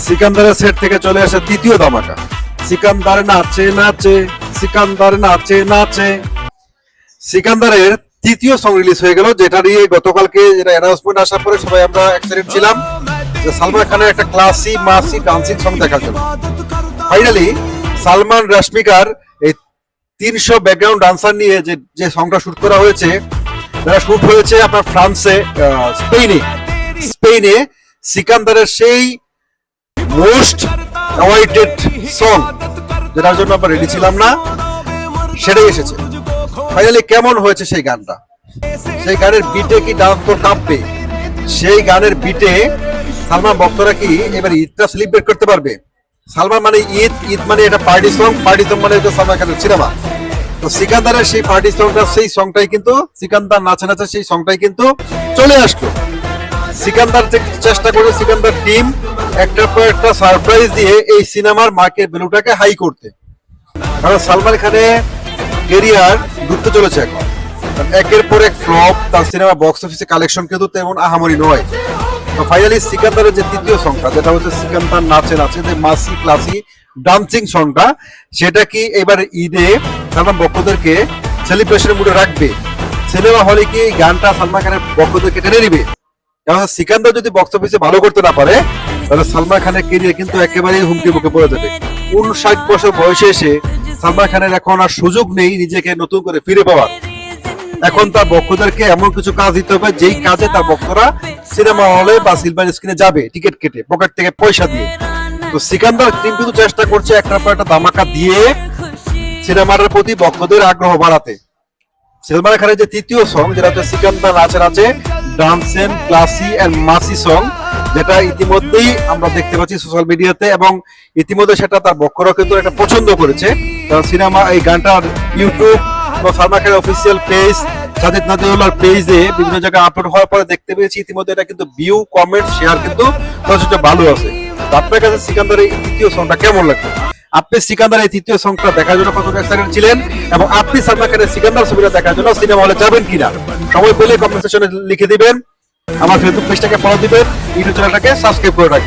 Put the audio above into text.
সিকান্দারের set থেকে চলে আসে দ্বিতীয় ধামাকা, সিকান্দার নাচে নাচে, সিকান্দার নাচে নাচে। সিকান্দারের তৃতীয় সং রিলিজ হয়ে গেল, যেটা নিয়ে গতকালকে যেটা অ্যানাউন্সমেন্ট আসার পরে সবাই আমরা এক্সাইটেড ছিলাম যে সালমান খানের একটা ক্লাসি মাসি ডান্সিং সং দেখার জন্য। ফাইনালি সালমান রশ্মিকার এই 300 ব্যাকগ্রাউন্ড ডান্সার নিয়ে যে সংটা শুট করা হয়েছে, যারা শুট হয়েছে আপনার ফ্রান্সে, স্পেনে সিকান্দারের সেই মোস্ট অ্যাওয়াইটেড সং যেটার জন্য আমরা রেডি ছিলাম না, সেটাই এসেছে। ফাইনালি কেমন হয়েছে সেই গানটা, সেই গানের বিটে কি ডান্স তো কাঁপবে, সেই গানের বিটে সালমান ভক্তরা কি এবার ঈদটা সেলিব্রেট করতে পারবে। সালমান মানে ঈদ, ঈদ মানে এটা পার্টি সং মানে হচ্ছে সালমান খানের সিনেমা। তো সিকান্দারের সেই পার্টি সংটা, সেই সংটাই কিন্তু সিকান্দার নাচে নাচে সেই সংটাই কিন্তু চলে আসলো। সিকান্দার চেষ্টা করে সিকান্দার টিম একটার পর একটা সারপ্রাইজ দিয়ে এই সিনেমার মার্কেট ভ্যালুটাকে হাই করতে, কারণ সালমান খানের কেরিয়ার ঘুরতে চলেছে এখন। একের পর এক ফ্লপ, তার সিনেমা বক্স অফিসে কালেকশন কিন্তু তেমন আহামরি নয়। তো ফাইনালি সিকান্দারের যে তৃতীয় সংটা, যেটা হচ্ছে সিকান্দার নাচে নাচে, যে মাসি ক্লাসি ডান্সিং সংটা, সেটা কি এবার ঈদে সালমান ভক্তদেরকে সেলিব্রেশনের মুডে রাখবে? সিনেমা হলে কি এই গানটা সালমান খানের ভক্তদেরকে টেনে নিবে? কারণ সিকান্দার যদি বক্স অফিসে ভালো করতে না পারে, তাহলে সালমান খানের কেরিয়ার কিন্তু একেবারেই হুমকি মুখে পড়ে যাবে। 59 বছর বয়সে এসে সালমান খানের এখন আর সুযোগ নেই নিজেকে নতুন করে ফিরে পাওয়ার। এখন তার ভক্তদেরকে এমন কিছু কাজ দিতে হবে যেই কাজে তার ভক্তরা সিনেমা হলে বা সিলভার স্ক্রিনে যাবে টিকিট কেটে, পকেট থেকে পয়সা দিয়ে। তো সিকান্দার টিম কিন্তু চেষ্টা করছে একটার পর একটা ধামাকা দিয়ে সিনেমার প্রতি ভক্তদের আগ্রহ বাড়াতে। সালমান খানের যে তৃতীয় সং, যেটা হচ্ছে সিকান্দার নাচে নাচে ডান্সেন ক্লাসি এন্ড মাসি সং, যেটা ইতিমধ্যেই আমরা দেখতে পাচ্ছি সোশ্যাল মিডিয়াতে, এবং ইতিমধ্যে সেটা তার ভক্তরা কিন্তু একটা পছন্দ করেছে। কারণ সিনেমা এই গানটার ইউটিউব বা সালমান খানের অফিসিয়াল পেজ, সাজিদ নাদিউল্লাহর পেজে বিভিন্ন জায়গায় আপলোড হওয়ার পরে দেখতে পেয়েছি ইতিমধ্যে এটা কিন্তু ভিউ, কমেন্ট, শেয়ার কিন্তু যথেষ্ট ভালো আছে। আপনার কাছে সিকান্দার এই তৃতীয় সংটা কেমন লাগবে? আপনি সিকান্দার এই তৃতীয় সংটা দেখার জন্য কতটা এক্সাইটেড ছিলেন, এবং আপনি সালমান খানের সিকান্দার ছবিটা দেখার জন্য সিনেমা হলে যাবেন কিনা সময় পেলে কমেন্ট সেকশনে লিখে দিবেন। আমার ফেসবুক পেজটাকে ফলো দিবেন, ইউটিউব চ্যানেলটাকে সাবস্ক্রাইব করে রাখবেন।